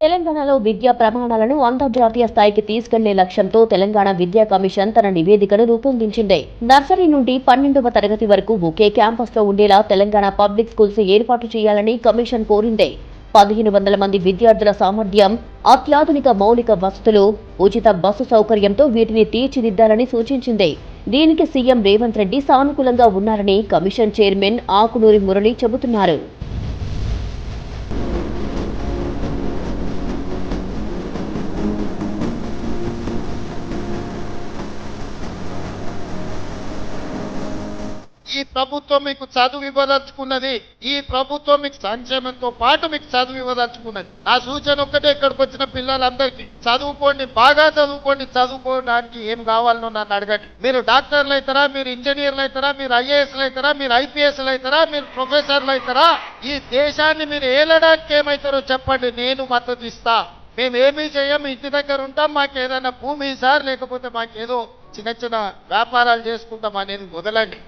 తెలంగాణలో విద్యా ప్రమాణాలను అంతర్జాతీయ స్థాయికి తీసుకెళ్లే లక్ష్యంతో తెలంగాణ విద్యా కమిషన్ తన నివేదికను రూపొందించింది. నర్సరీ నుండి 12వ తరగతి వరకు ఒకే క్యాంపస్లో ఉండేలా తెలంగాణ పబ్లిక్ స్కూల్స్ ఏర్పాటు చేయాలని కమిషన్ కోరింది. 1500 మంది విద్యార్థుల సామర్థ్యం, అత్యాధునిక మౌలిక వసతులు, ఉచిత బస్సు సౌకర్యంతో వీటిని తీర్చిదిద్దాలని సూచించింది. దీనికి సీఎం రేవంత్ రెడ్డి సానుకూలంగా ఉన్నారని కమిషన్ చైర్మన్ ఆకునూరి మురళి చెబుతున్నారు. ఈ ప్రభుత్వం మీకు చదువు ఇవ్వదలుచుకున్నది. ఈ ప్రభుత్వం మీకు సంక్షేమంతో పాటు మీకు చదువు ఇవ్వదలుచుకున్నది. ఆ సూచన ఒక్కటే, ఇక్కడికి వచ్చిన పిల్లలందరికీ చదువుకోండి, బాగా చదువుకోండి. చదువుకోవడానికి ఏం కావాలనో నన్ను అడగండి. మీరు డాక్టర్లు అవుతారా, మీరు ఇంజనీర్లు అవుతారా, మీరు ఐఏఎస్లు అవుతారా, మీరు ఐపీఎస్లు అవుతారా, మీరు ప్రొఫెసర్లు అవుతారా, ఈ దేశాన్ని మీరు ఏలడానికి ఏమవుతారో చెప్పండి, నేను మద్దతు ఇస్తా. మేమేమీ చేయం, ఇంటి దగ్గర ఉంటాం, మాకు ఏదైనా భూమి సార్, లేకపోతే మాకేదో చిన్న చిన్న వ్యాపారాలు చేసుకుంటాం అనేది వదలండి.